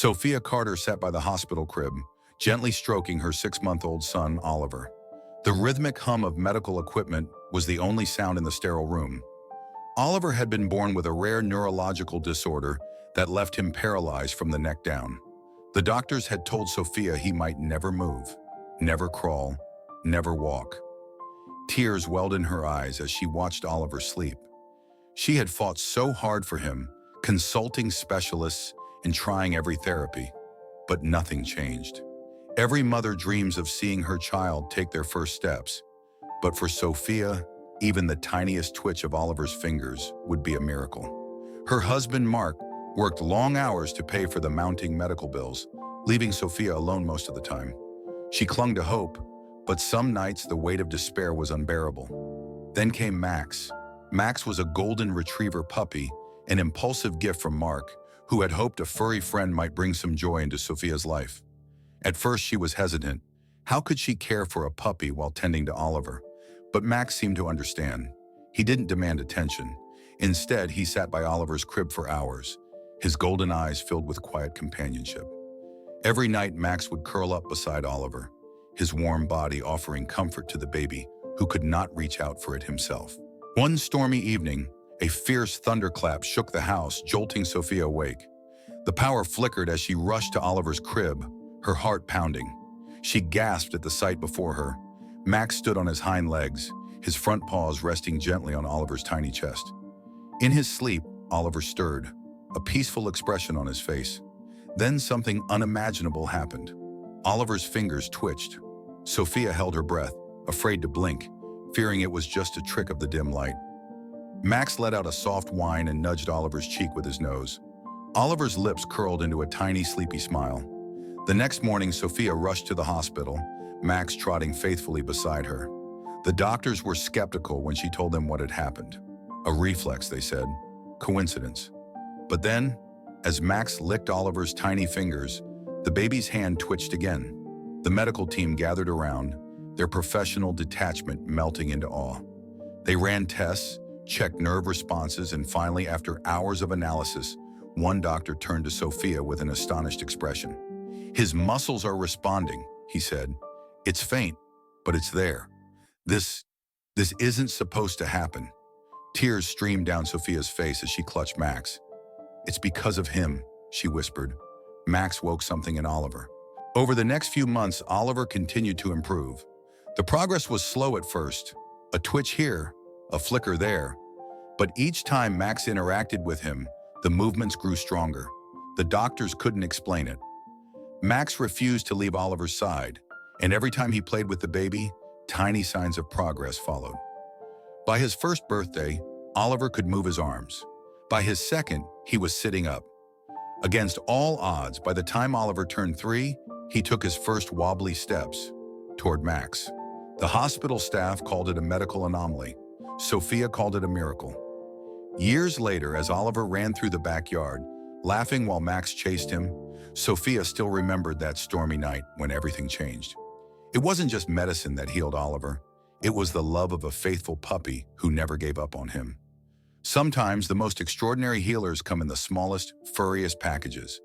Sophia Carter sat by the hospital crib, gently stroking her 6-month-old son, Oliver. The rhythmic hum of medical equipment was the only sound in the sterile room. Oliver had been born with a rare neurological disorder that left him paralyzed from the neck down. The doctors had told Sophia he might never move, never crawl, never walk. Tears welled in her eyes as she watched Oliver sleep. She had fought so hard for him, consulting specialists and trying every therapy, but nothing changed. Every mother dreams of seeing her child take their first steps, but for Sophia, even the tiniest twitch of Oliver's fingers would be a miracle. Her husband, Mark, worked long hours to pay for the mounting medical bills, leaving Sophia alone most of the time. She clung to hope, but some nights the weight of despair was unbearable. Then came Max. Max was a golden retriever puppy, an impulsive gift from Mark, who had hoped a furry friend might bring some joy into Sophia's life. At first she was hesitant. How could she care for a puppy while tending to Oliver? But Max seemed to understand. He didn't demand attention. Instead, he sat by Oliver's crib for hours, his golden eyes filled with quiet companionship. Every night, Max would curl up beside Oliver, his warm body offering comfort to the baby who could not reach out for it himself. One stormy evening, a fierce thunderclap shook the house, jolting Sophia awake. The power flickered as she rushed to Oliver's crib, her heart pounding. She gasped at the sight before her. Max stood on his hind legs, his front paws resting gently on Oliver's tiny chest. In his sleep, Oliver stirred, a peaceful expression on his face. Then something unimaginable happened. Oliver's fingers twitched. Sophia held her breath, afraid to blink, fearing it was just a trick of the dim light. Max let out a soft whine and nudged Oliver's cheek with his nose. Oliver's lips curled into a tiny, sleepy smile. The next morning, Sophia rushed to the hospital, Max trotting faithfully beside her. The doctors were skeptical when she told them what had happened. A reflex, they said. Coincidence. But then, as Max licked Oliver's tiny fingers, the baby's hand twitched again. The medical team gathered around, their professional detachment melting into awe. They ran tests, checked nerve responses, and finally, after hours of analysis, one doctor turned to Sophia with an astonished expression. "His muscles are responding," he said. "It's faint, but it's there. This isn't supposed to happen." Tears streamed down Sophia's face as she clutched Max. "It's because of him," she whispered. Max woke something in Oliver. Over the next few months, Oliver continued to improve. The progress was slow at first, a twitch here, a flicker there. But each time Max interacted with him, the movements grew stronger. The doctors couldn't explain it. Max refused to leave Oliver's side, and every time he played with the baby, tiny signs of progress followed. By his first birthday, Oliver could move his arms. By his second, he was sitting up. Against all odds, by the time Oliver turned 3, he took his first wobbly steps toward Max. The hospital staff called it a medical anomaly. Sophia called it a miracle. Years later, as Oliver ran through the backyard, laughing while Max chased him, Sophia still remembered that stormy night when everything changed. It wasn't just medicine that healed Oliver. It was the love of a faithful puppy who never gave up on him. Sometimes the most extraordinary healers come in the smallest, furriest packages.